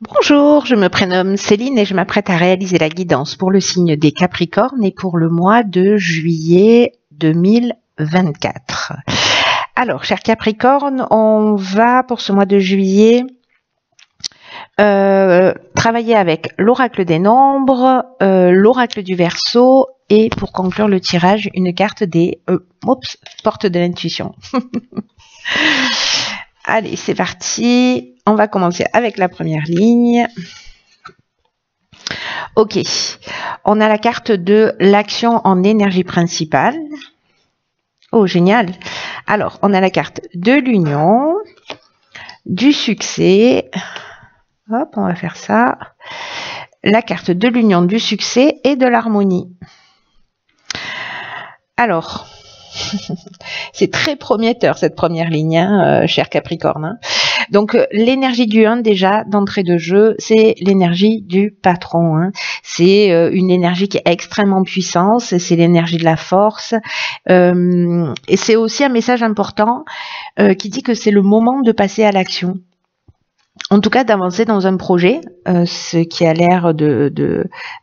Bonjour, je me prénomme Céline et je m'apprête à réaliser la guidance pour le signe des Capricornes et pour le mois de juillet 2024. Alors, chers Capricornes, on va pour ce mois de juillet travailler avec l'oracle des nombres, l'oracle du Verseau et pour conclure le tirage, une carte des portes de l'intuition. Allez, c'est parti. On va commencer avec la première ligne. Ok, on a la carte de l'action en énergie principale. Oh, génial. Alors, on a la carte de l'union, du succès. Hop, on va faire ça. La carte de l'union, du succès et de l'harmonie. Alors, c'est très prometteur cette première ligne, hein, cher Capricorne. Hein. Donc l'énergie du 1 déjà d'entrée de jeu, c'est l'énergie du patron. Hein. C'est une énergie qui est extrêmement puissante, c'est l'énergie de la force. Et c'est aussi un message important qui dit que c'est le moment de passer à l'action. En tout cas, d'avancer dans un projet, ce qui a l'air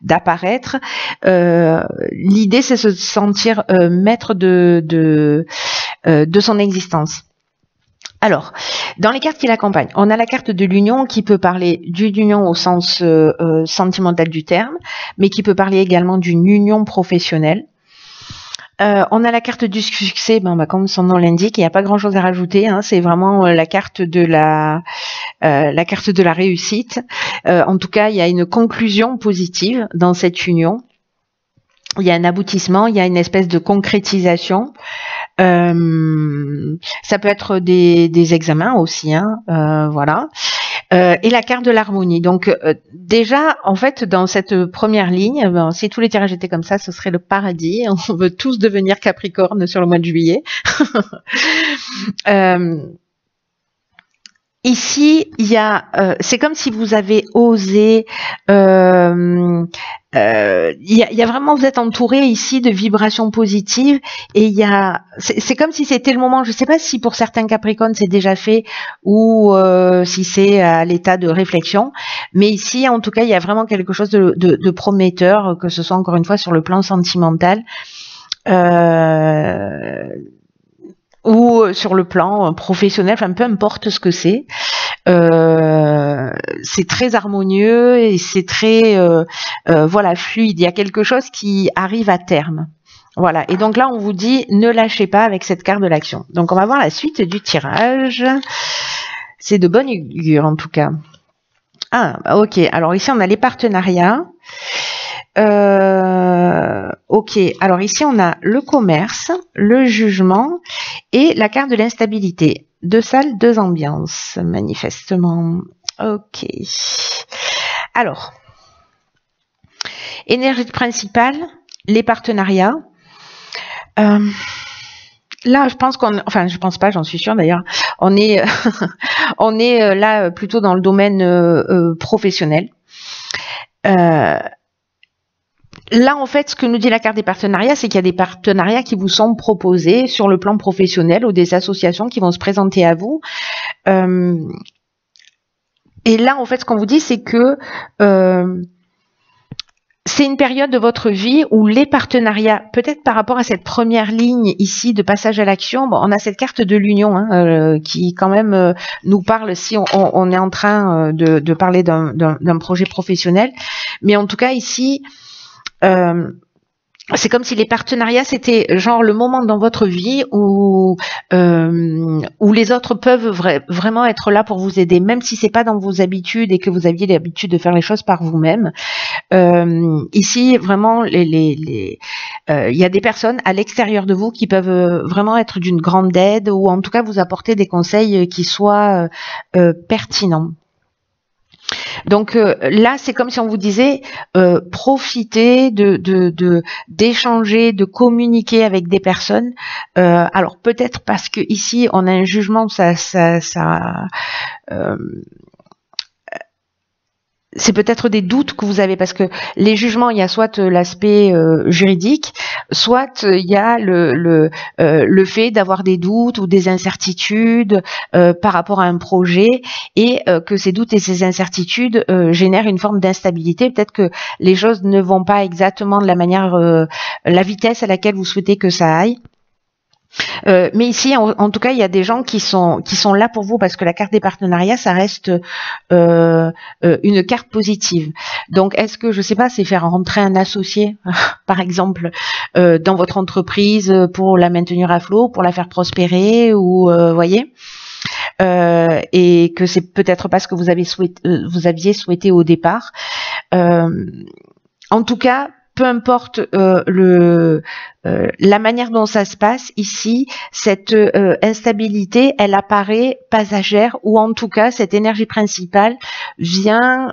d'apparaître. L'idée, c'est se sentir maître de son existence. Alors, dans les cartes qui l'accompagnent, on a la carte de l'union qui peut parler d'une union au sens sentimental du terme, mais qui peut parler également d'une union professionnelle. On a la carte du succès, comme son nom l'indique, il n'y a pas grand-chose à rajouter. Hein, c'est vraiment la carte de la réussite. En tout cas, il y a une conclusion positive dans cette union. Il y a un aboutissement, il y a une espèce de concrétisation. Ça peut être des examens aussi, hein, voilà. Et la carte de l'harmonie. Donc déjà, en fait, dans cette première ligne, si tous les tirages étaient comme ça, ce serait le paradis. On veut tous devenir Capricorne sur le mois de juillet. Ici, il y a, c'est comme si vous avez osé. Il y a vraiment, vous êtes entouré ici de vibrations positives et c'est comme si c'était le moment. Je ne sais pas si pour certains Capricornes c'est déjà fait ou si c'est à l'état de réflexion, mais ici, en tout cas, il y a vraiment quelque chose de prometteur, que ce soit encore une fois sur le plan sentimental. Ou sur le plan professionnel, enfin peu importe ce que c'est. C'est très harmonieux et c'est très voilà, fluide. Il y a quelque chose qui arrive à terme. Voilà. Et donc là, on vous dit ne lâchez pas avec cette carte de l'action. Donc on va voir la suite du tirage. C'est de bonne augure en tout cas. Ah, ok. Alors ici, on a les partenariats. Ok, alors ici on a le commerce, le jugement et la carte de l'instabilité. 2 salles, 2 ambiances, manifestement. Ok. Alors, énergie principale, les partenariats. Là, je pense je pense pas, j'en suis sûre d'ailleurs. On est, on est là plutôt dans le domaine professionnel. Là, en fait, ce que nous dit la carte des partenariats, c'est qu'il y a des partenariats qui vous sont proposés sur le plan professionnel ou des associations qui vont se présenter à vous. Et là, en fait, ce qu'on vous dit, c'est que c'est une période de votre vie où les partenariats, peut-être par rapport à cette première ligne ici de passage à l'action, on a cette carte de l'union qui quand même nous parle si on est en train de parler d'un projet professionnel. Mais en tout cas, ici... c'est comme si les partenariats c'était genre le moment dans votre vie où les autres peuvent vraiment être là pour vous aider, même si c'est pas dans vos habitudes et que vous aviez l'habitude de faire les choses par vous-même. Ici vraiment il y a des personnes à l'extérieur de vous qui peuvent vraiment être d'une grande aide ou en tout cas vous apporter des conseils qui soient pertinents. Donc là, c'est comme si on vous disait profitez d'échanger, de communiquer avec des personnes. Alors peut-être parce que ici on a un jugement, c'est peut-être des doutes que vous avez, parce que les jugements, il y a soit l'aspect juridique, soit il y a le fait d'avoir des doutes ou des incertitudes par rapport à un projet, et que ces doutes et ces incertitudes génèrent une forme d'instabilité. Peut-être que les choses ne vont pas exactement de la manière, la vitesse à laquelle vous souhaitez que ça aille. Mais ici, en tout cas, il y a des gens qui sont là pour vous, parce que la carte des partenariats, ça reste une carte positive. Donc, est-ce que, je sais pas, c'est faire rentrer un associé, par exemple, dans votre entreprise pour la maintenir à flot, pour la faire prospérer, ou voyez, et que c'est peut-être pas ce que vous aviez souhaité au départ. En tout cas, peu importe la manière dont ça se passe ici, cette instabilité, elle apparaît passagère, ou en tout cas, cette énergie principale vient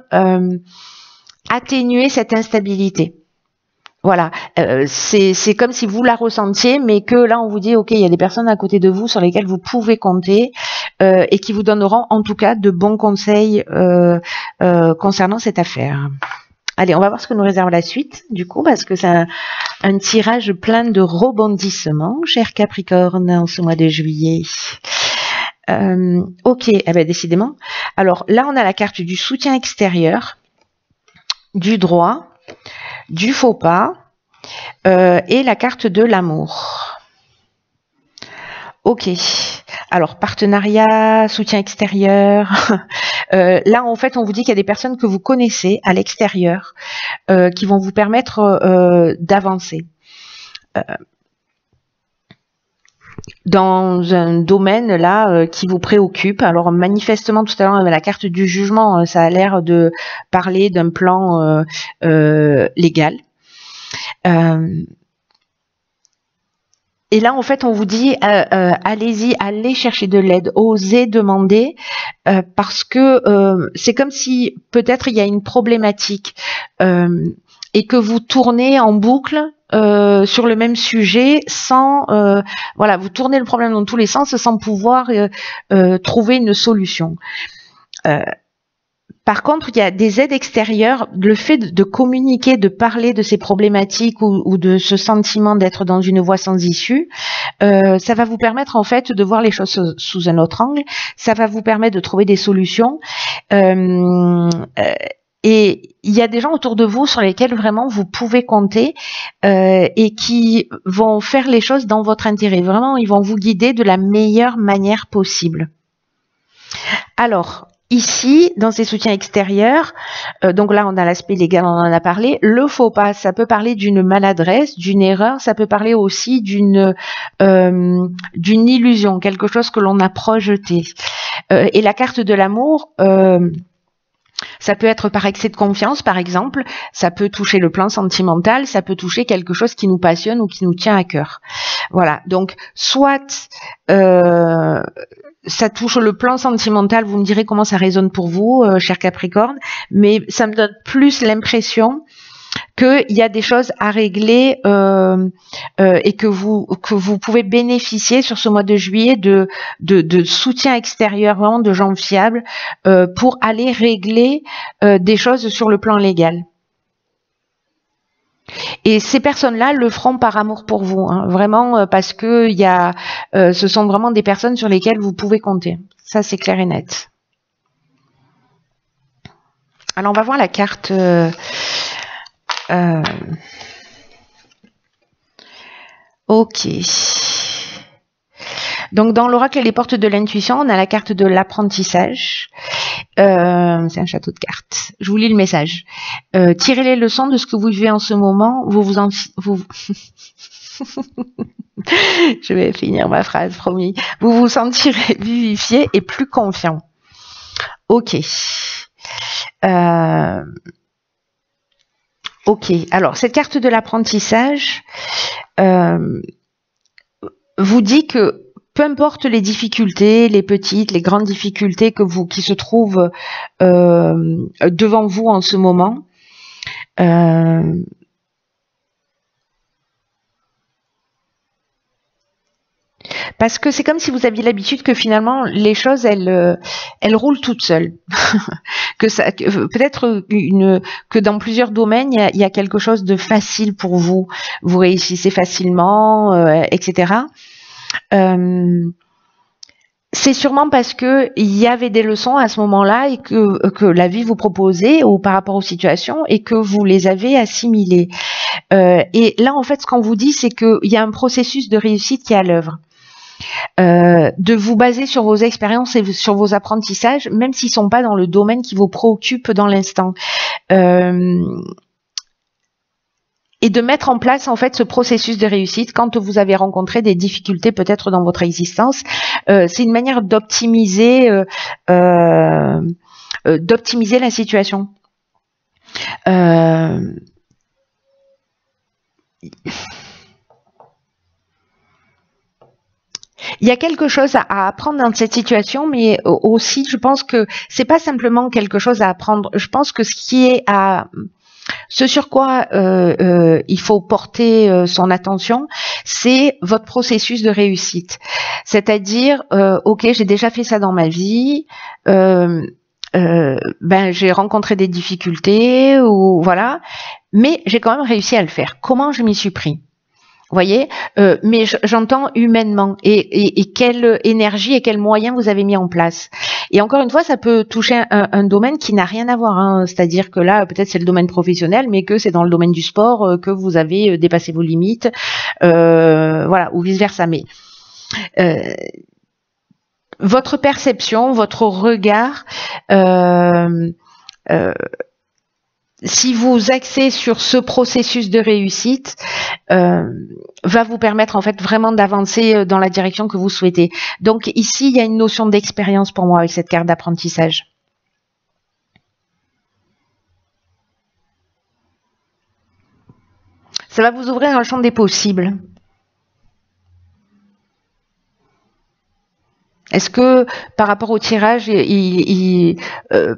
atténuer cette instabilité. Voilà, c'est comme si vous la ressentiez, mais que là, on vous dit, ok, il y a des personnes à côté de vous sur lesquelles vous pouvez compter et qui vous donneront en tout cas de bons conseils concernant cette affaire. Allez, on va voir ce que nous réserve la suite, du coup, parce que c'est un tirage plein de rebondissements, cher Capricorne, en ce mois de juillet. Ok, eh ben, décidément. Alors là, on a la carte du soutien extérieur, du droit, du faux pas et la carte de l'amour. Ok, alors partenariat, soutien extérieur. Là, en fait, on vous dit qu'il y a des personnes que vous connaissez à l'extérieur qui vont vous permettre d'avancer dans un domaine là qui vous préoccupe. Alors manifestement, tout à l'heure, la carte du jugement, ça a l'air de parler d'un plan légal. Et là, en fait, on vous dit, allez-y, allez chercher de l'aide, osez demander, parce que c'est comme si peut-être il y a une problématique et que vous tournez en boucle sur le même sujet sans, voilà, vous tournez le problème dans tous les sens sans pouvoir trouver une solution. Par contre, il y a des aides extérieures, le fait de communiquer, de parler de ces problématiques ou de ce sentiment d'être dans une voie sans issue, ça va vous permettre en fait de voir les choses sous un autre angle, ça va vous permettre de trouver des solutions. Et il y a des gens autour de vous sur lesquels vraiment vous pouvez compter et qui vont faire les choses dans votre intérêt. Vraiment, ils vont vous guider de la meilleure manière possible. Alors, ici, dans ces soutiens extérieurs, donc là on a l'aspect légal, on en a parlé. Le faux pas, ça peut parler d'une maladresse, d'une erreur, ça peut parler aussi d'une illusion, quelque chose que l'on a projeté. Et la carte de l'amour, ça peut être par excès de confiance, par exemple, ça peut toucher le plan sentimental, ça peut toucher quelque chose qui nous passionne ou qui nous tient à cœur. Voilà, donc soit ça touche le plan sentimental, vous me direz comment ça résonne pour vous, cher Capricorne, mais ça me donne plus l'impression qu'il y a des choses à régler et que vous pouvez bénéficier sur ce mois de juillet de soutien extérieur, vraiment de gens fiables pour aller régler des choses sur le plan légal. Et ces personnes-là le feront par amour pour vous, hein, vraiment parce que ce sont vraiment des personnes sur lesquelles vous pouvez compter. Ça, c'est clair et net. Alors, on va voir la carte. Ok. Donc, dans l'oracle et les portes de l'intuition, on a la carte de l'apprentissage. C'est un château de cartes. Je vous lis le message. Tirez les leçons de ce que vous vivez en ce moment. Je vais finir ma phrase, promis. Vous vous sentirez vivifié et plus confiant. Ok. Ok. Alors, cette carte de l'apprentissage vous dit que peu importe les difficultés, les petites, les grandes difficultés qui se trouvent devant vous en ce moment, parce que c'est comme si vous aviez l'habitude que finalement les choses elles roulent toutes seules. Que ça, peut-être que dans plusieurs domaines il y a quelque chose de facile pour vous. Vous réussissez facilement, etc. C'est sûrement parce que il y avait des leçons à ce moment-là et que la vie vous proposait ou par rapport aux situations et que vous les avez assimilées. Et là, en fait, ce qu'on vous dit, c'est qu'il y a un processus de réussite qui est à l'œuvre. De vous baser sur vos expériences et sur vos apprentissages, même s'ils sont pas dans le domaine qui vous préoccupe dans l'instant. Et de mettre en place en fait ce processus de réussite quand vous avez rencontré des difficultés peut-être dans votre existence. C'est une manière d'optimiser la situation. Il y a quelque chose à apprendre dans cette situation, mais aussi je pense que c'est pas simplement quelque chose à apprendre. Je pense que ce sur quoi il faut porter son attention, c'est votre processus de réussite. C'est-à-dire, ok, j'ai déjà fait ça dans ma vie, j'ai rencontré des difficultés, ou voilà, mais j'ai quand même réussi à le faire. Comment je m'y suis pris ? Vous voyez, mais j'entends humainement et quelle énergie et quels moyens vous avez mis en place. Et encore une fois, ça peut toucher un domaine qui n'a rien à voir. Hein. C'est-à-dire que là, peut-être c'est le domaine professionnel, mais que c'est dans le domaine du sport que vous avez dépassé vos limites, voilà, ou vice versa. Mais votre perception, votre regard. Si vous axez sur ce processus de réussite, va vous permettre en fait vraiment d'avancer dans la direction que vous souhaitez. Donc ici, il y a une notion d'expérience pour moi avec cette carte d'apprentissage. Ça va vous ouvrir un champ des possibles. Est-ce que par rapport au tirage,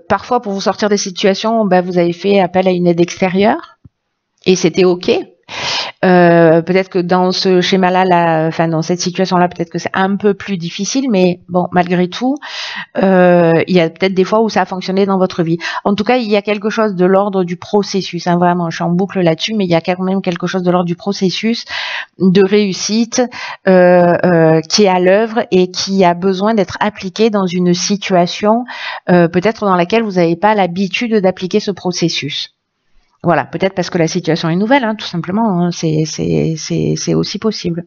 parfois pour vous sortir des situations, vous avez fait appel à une aide extérieure et c'était OK? Peut-être que dans ce schéma-là, dans cette situation-là, peut-être que c'est un peu plus difficile, mais bon, malgré tout, il y a peut-être des fois où ça a fonctionné dans votre vie. En tout cas, il y a quelque chose de l'ordre du processus, hein, vraiment, je suis en boucle là-dessus, mais il y a quand même quelque chose de l'ordre du processus de réussite qui est à l'œuvre et qui a besoin d'être appliqué dans une situation peut-être dans laquelle vous n'avez pas l'habitude d'appliquer ce processus. Voilà, peut-être parce que la situation est nouvelle, hein, tout simplement, hein, c'est aussi possible.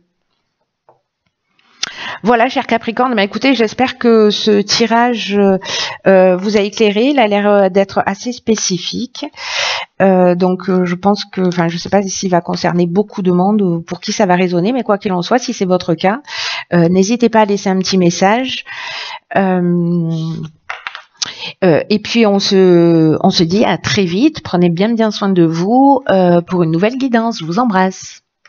Voilà, cher Capricorne, écoutez, j'espère que ce tirage vous a éclairé. Il a l'air d'être assez spécifique. Donc, je pense que, je ne sais pas s'il va concerner beaucoup de monde ou pour qui ça va résonner, mais quoi qu'il en soit, si c'est votre cas, n'hésitez pas à laisser un petit message. Et puis on se dit à très vite. Prenez bien soin de vous pour une nouvelle guidance. Je vous embrasse.